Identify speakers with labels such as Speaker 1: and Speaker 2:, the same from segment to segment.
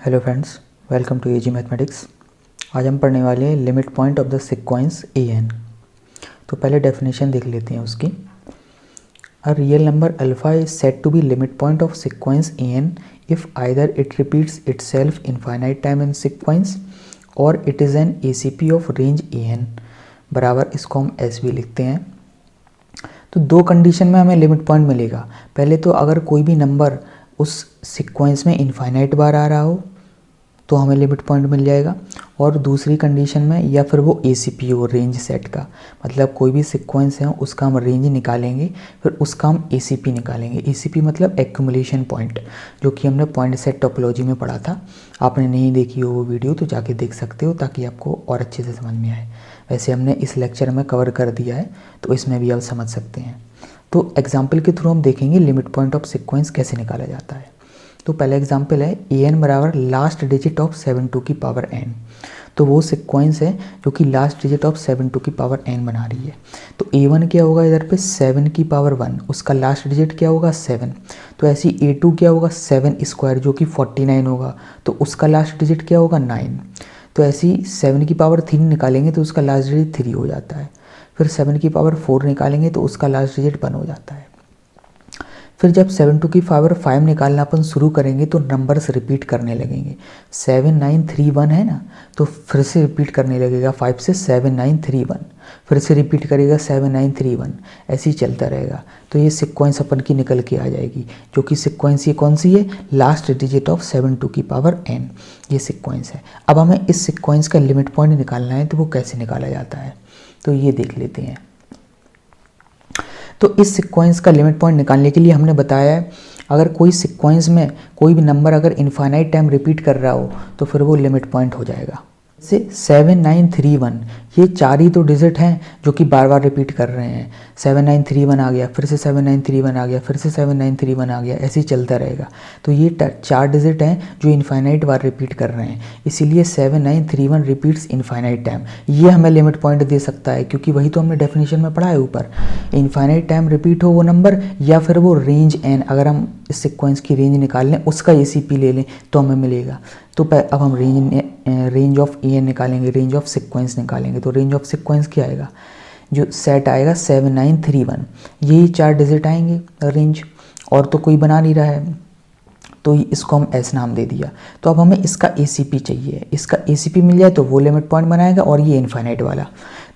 Speaker 1: Hello friends, welcome to AG mathematics. आज हम पढ़ने वाले हैं limit point of the sequence a n. तो पहले डेफिनेशन देख लेते हैं उसकी। A real number alpha is said to be limit point of sequence a n if either it repeats itself infinite time in sequence और it is an a c p of range a n बराबर, इसको हम S भी लिखते हैं। तो दो condition में हमें लिमिट पॉइंट मिलेगा। पहले तो अगर कोई भी नंबर उस सीक्वेंस में इनफाइनाइट बार आ रहा हो तो हमें लिमिट पॉइंट मिल जाएगा, और दूसरी कंडीशन में या फिर वो ए सी पी हो रेंज सेट का, मतलब कोई भी सीक्वेंस है उसका हम रेंज निकालेंगे, फिर उसका हम ए सी पी निकालेंगे। ए सी पी मतलब एक्यूमुलेशन पॉइंट, जो कि हमने पॉइंट सेट टोपोलॉजी में पढ़ा था। आपने नहीं देखी हो वो वीडियो तो जाके देख सकते हो, ताकि आपको और अच्छे से समझ में आए। वैसे हमने इस लेक्चर में कवर कर दिया है, तो इसमें भी आप समझ सकते हैं। तो एग्जाम्पल के थ्रू हम देखेंगे लिमिट पॉइंट ऑफ सीक्वेंस कैसे निकाला जाता है। तो पहला एग्जाम्पल है ए एन बराबर लास्ट डिजिट ऑफ 7 टू की पावर एन। तो वो सीक्वेंस है जो कि लास्ट डिजिट ऑफ 7 टू की पावर एन बना रही है। तो ए वन क्या होगा इधर पे 7 की पावर 1, उसका लास्ट डिजिट क्या होगा 7। तो ऐसी ए टू क्या होगा 7 स्क्वायर जो कि 49 होगा, तो उसका लास्ट डिजिट क्या होगा 9। तो ऐसी 7 की पावर 3 निकालेंगे तो उसका लास्ट डिजिट 3 हो जाता है। फिर 7 की पावर 4 निकालेंगे तो उसका लास्ट डिजिट 1 हो जाता है। फिर जब 7 टू की पावर 5 निकालना अपन शुरू करेंगे तो नंबर्स रिपीट करने लगेंगे। 7 9 3 1 है ना, तो फिर से रिपीट करने लगेगा 5 से 7 9 3 1, फिर से रिपीट करेगा 7 9 3 1, ऐसे ही चलता रहेगा। तो ये सीक्वेंस अपन की निकल के आ जाएगी, जो कि सीक्वेंस ये कौन सी है, लास्ट डिजिट ऑफ 7 टू की पावर n, ये सीक्वेंस है। अब हमें इस सीक्वेंस का लिमिट पॉइंट निकालना है, तो वो कैसे निकाला जाता है तो ये देख लेते हैं। तो इस सीक्वेंस का लिमिट पॉइंट निकालने के लिए हमने बताया है, अगर कोई सीक्वेंस में कोई भी नंबर अगर इनफाइनाइट टाइम रिपीट कर रहा हो तो फिर वो लिमिट पॉइंट हो जाएगा। जैसे 7 9 3 1, ये 4 ही तो डिजिट हैं जो कि बार बार रिपीट कर रहे हैं। 7 9 3 1 आ गया, फिर से 7 9 3 1 आ गया, फिर से 7 9 3 1 आ गया, ऐसे ही चलता रहेगा। तो ये 4 डिजिट हैं जो इनफाइनाइट बार रिपीट कर रहे हैं, इसीलिए 7 9 3 1 रिपीट्स इनफाइनाइट टाइम। ये हमें लिमिट पॉइंट दे सकता है, क्योंकि वही तो हमने डेफिनेशन में पढ़ा है ऊपर, इनफाइनाइट टाइम रिपीट हो वो नंबर, या फिर वो रेंज एन, अगर हम इस सीक्वेंस की रेंज निकाल लें, उसका ए सी पी ले लें तो हमें मिलेगा। तो अब हम रेंज ऑफ ए एन निकालेंगे, रेंज ऑफ सीक्वेंस निकालेंगे। तो रेंज ऑफ सीक्वेंस क्या आएगा, जो सेट आएगा 7 9 3 1, यही 4 डिजिट आएंगे रेंज, और तो कोई बना नहीं रहा है, तो इसको हम एस नाम दे दिया। तो अब हमें इसका ए सी पी चाहिए, इसका ए सी पी मिल जाए तो वो लिमिट पॉइंट बनाएगा, और ये इनफाइनाइट वाला।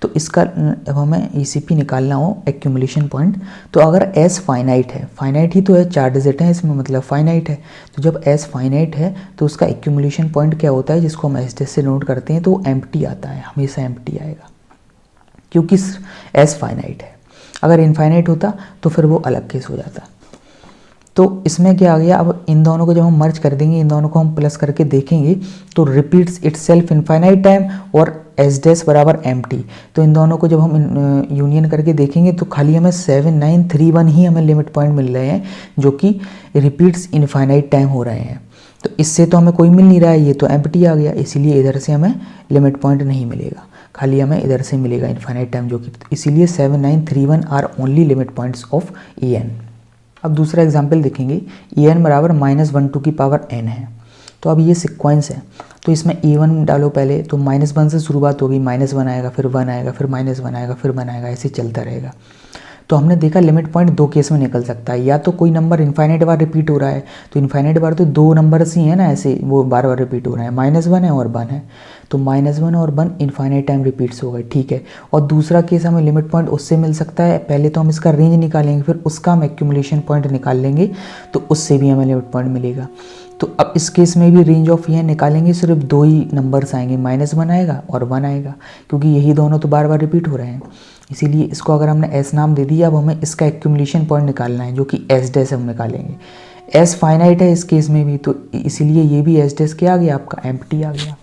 Speaker 1: तो इसका अब हमें ए सी पी निकालना हो, एक्यूमुलेशन पॉइंट। तो अगर एस फाइनाइट है, फाइनाइट ही तो है, 4 डिजिट है इसमें, मतलब फाइनाइट है। तो जब एस फाइनाइट है तो उसका एक्यूमुलेशन पॉइंट क्या होता है, जिसको हम एस से नोट करते हैं, तो वो एम्प्टी आता है, हमेशा एम्प्टी आएगा, क्योंकि एस फाइनाइट है। अगर इनफाइनाइट होता तो फिर वो अलग केस हो जाता। तो इसमें क्या आ गया, अब इन दोनों को जब हम मर्ज कर देंगे, इन दोनों को हम प्लस करके देखेंगे, तो रिपीट्स इटसेल्फ इनफाइनाइट टाइम और एस डैश बराबर एम्प्टी। तो इन दोनों को जब हम यूनियन करके देखेंगे तो खाली हमें 7 9 3 1 ही हमें लिमिट पॉइंट मिल रहे हैं, जो कि रिपीट्स इनफाइनाइट टाइम हो रहे हैं। तो इससे तो हमें कोई मिल नहीं रहा है, ये तो एम्प्टी आ गया, इसीलिए इधर से हमें लिमिट पॉइंट नहीं मिलेगा, खाली हमें इधर से मिलेगा इनफाइनाइट टाइम, जो कि इसीलिए 7 9 3 1 are only limit points of a n. अब दूसरा एग्जाम्पल देखेंगे, ए एन बराबर -1 टू की पावर एन है। तो अब ये सीक्वेंस है, तो इसमें A1 डालो पहले, तो -1 से शुरुआत होगी, -1 आएगा, फिर 1 आएगा, फिर -1 आएगा, फिर 1 आएगा, ऐसे चलता रहेगा। तो हमने देखा लिमिट पॉइंट दो केस में निकल सकता है, या तो कोई नंबर इनफाइनाइट बार रिपीट हो रहा है, तो इनफाइनाइट बार तो दो नंबर्स ही है ना, ऐसे वो बार बार रिपीट हो रहा है, -1 है और 1 है, तो -1 और 1 इनफाइनाइट टाइम रिपीट्स हो गए, ठीक है। और दूसरा केस हमें लिमिट पॉइंट उससे मिल सकता है, पहले तो हम इसका रेंज निकालेंगे, फिर उसका हम एक्यूमुलेशन पॉइंट निकाल लेंगे, तो उससे भी हमें लिमिट पॉइंट मिलेगा। तो अब इस केस में भी रेंज ऑफ ये निकालेंगे, सिर्फ दो ही नंबर्स आएंगे, -1 आएगा और 1 आएगा, क्योंकि यही दोनों तो बार बार रिपीट हो रहे हैं, इसीलिए इसको अगर हमने एस नाम दे दिया। अब हमें इसका एक्यूमुलेशन पॉइंट निकालना है, जो कि एस डैश हम निकालेंगे। एस फाइनाइट है इस केस में भी, तो इसीलिए ये भी एस डैश क्या आ गया, आपका एम्प्टी आ गया।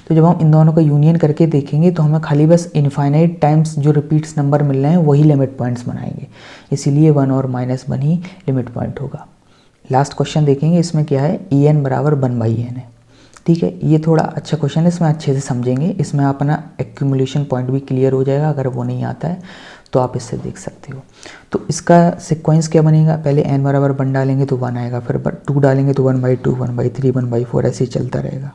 Speaker 1: तो जब हम इन दोनों का यूनियन करके देखेंगे तो हमें खाली बस इनफाइनाइट टाइम्स जो रिपीट्स नंबर मिल रहे हैं वही लिमिट पॉइंट्स बनाएंगे, इसीलिए 1 और -1 ही लिमिट पॉइंट होगा। लास्ट क्वेश्चन देखेंगे, इसमें क्या है, ए एन बराबर 1/n है, ठीक है। ये थोड़ा अच्छा क्वेश्चन है, इसमें अच्छे से समझेंगे, इसमें अपना एक्यूमुलेशन पॉइंट भी क्लियर हो जाएगा अगर वो नहीं आता है तो आप इससे देख सकते हो। तो इसका सीक्वेंस क्या बनेगा, पहले n बराबर 1 डालेंगे तो 1 आएगा, फिर 2 डालेंगे तो 1/2, 1/3, 1/4 ऐसे ही चलता रहेगा।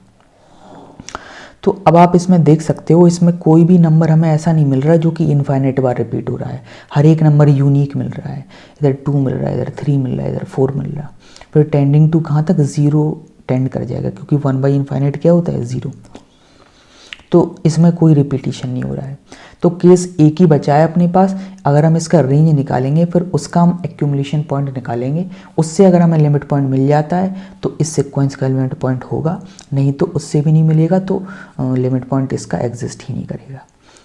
Speaker 1: तो अब आप इसमें देख सकते हो, इसमें कोई भी नंबर हमें ऐसा नहीं मिल रहा जो कि इनफाइनाइट बार रिपीट हो रहा है, हर एक नंबर यूनिक मिल रहा है। इधर 2 मिल रहा है, इधर 3 मिल रहा है, इधर 4 मिल रहा है, फिर टेंडिंग टू कहाँ तक, 0 टेंड कर जाएगा, क्योंकि 1/इनफाइनाइट क्या होता है, 0। तो इसमें कोई रिपीटिशन नहीं हो रहा है। तो केस एक ही बचा है अपने पास। अगर हम इसका रेंज निकालेंगे, फिर उसका हम एक्यूमुलेशन पॉइंट निकालेंगे, उससे अगर हमें लिमिट पॉइंट मिल जाता है तो इस सीक्वेंस का लिमिट पॉइंट होगा, नहीं तो उससे भी नहीं मिलेगा, तो लिमिट पॉइंट इसका एग्जिस्ट ही नहीं करेगा।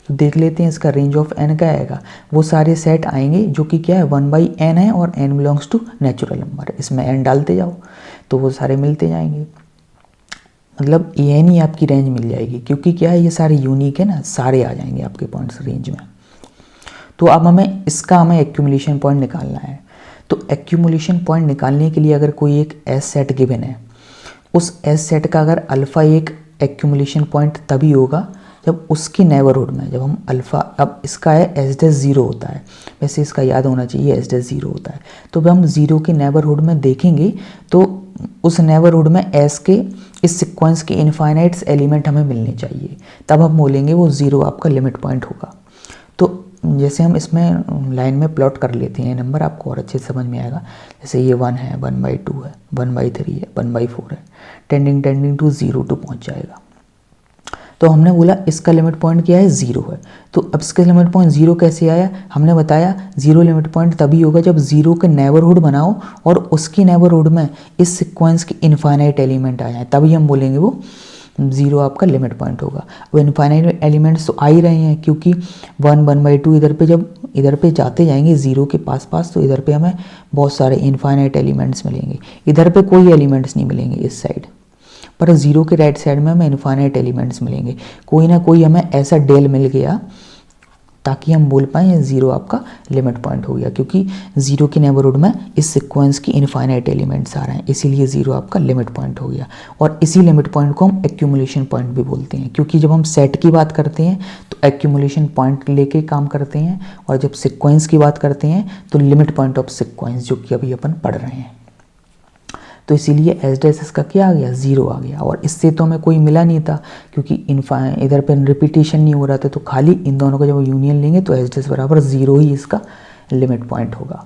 Speaker 1: तो देख लेते हैं इसका रेंज ऑफ n क्या आएगा। वो सारे सेट आएंगे जो कि क्या है, 1/n है और n belongs to natural number. इसमें n डालते जाओ तो वो सारे मिलते जाएंगे, मतलब an ही आपकी रेंज मिल जाएगी, क्योंकि क्या है, ये सारे यूनिक है ना, सारे आ जाएंगे आपके पॉइंट्स रेंज में। तो अब हमें एक्यूमुलेशन पॉइंट निकालना है। तो एक्यूमुलेशन पॉइंट निकालने के लिए अगर कोई एक एस सेट गिवन है, उस एस सेट का अगर अल्फ़ा एक एक्यूमुलेशन पॉइंट तभी होगा जब उसकी नेबरहुड में, जब हम अल्फ़ा, अब इसका है एस डैश 0 होता है, वैसे इसका याद होना चाहिए एस डैश 0 होता है। तो जब हम 0 के नेबरहुड में देखेंगे तो उस नेबरहुड में एस के इस सीक्वेंस के इनफाइनाइट्स एलिमेंट हमें मिलने चाहिए, तब हम बोलेंगे वो 0 आपका लिमिट पॉइंट होगा। तो जैसे हम इसमें लाइन में प्लॉट कर लेते हैं नंबर, आपको और अच्छे से समझ में आएगा। जैसे ये 1 है, 1/2 है, 1/3 है, 1/4 है, टेंडिंग टू 0 टू पहुँच जाएगा। तो हमने बोला इसका लिमिट पॉइंट क्या है, 0 है। तो अब इसका लिमिट पॉइंट 0 कैसे आया, हमने बताया 0 लिमिट पॉइंट तभी होगा जब 0 के नेबरहुड बनाओ और उसकी नेबरहुड में इस सीक्वेंस के इनफाइनाइट एलिमेंट आ जाए, तभी हम बोलेंगे वो 0 आपका लिमिट पॉइंट होगा। वो इनफाइनाइट एलिमेंट्स तो आ ही रहे हैं, क्योंकि 1, 1/2 इधर पे, जब इधर पे जाते जाएंगे 0 के पास तो इधर पे हमें बहुत सारे इनफाइनाइट एलिमेंट्स मिलेंगे, इधर पे कोई एलिमेंट्स नहीं मिलेंगे इस साइड, पर 0 के राइट साइड में हमें इनफाइनाइट एलिमेंट्स मिलेंगे। कोई ना कोई हमें ऐसा डेल मिल गया ताकि हम बोल पाएँ 0 आपका लिमिट पॉइंट हो गया, क्योंकि 0 की नेबरहुड में इस सीक्वेंस की इनफाइनाइट एलिमेंट्स आ रहे हैं, इसीलिए 0 आपका लिमिट पॉइंट हो गया। और इसी लिमिट पॉइंट को हम एक्यूमुलेशन पॉइंट भी बोलते हैं, क्योंकि जब हम सेट की बात करते हैं तो एक्यूमुलेशन पॉइंट लेके काम करते हैं, और जब सीक्वेंस की बात करते हैं तो लिमिट पॉइंट ऑफ सीक्वेंस, जो कि अभी अपन पढ़ रहे हैं। तो इसीलिए एस डैश इसका क्या आ गया, 0 आ गया। और इससे तो हमें कोई मिला नहीं था, क्योंकि इधर पे रिपीटेशन नहीं हो रहा था, तो खाली इन दोनों का जब यूनियन लेंगे तो एस डैश बराबर 0 ही इसका लिमिट पॉइंट होगा।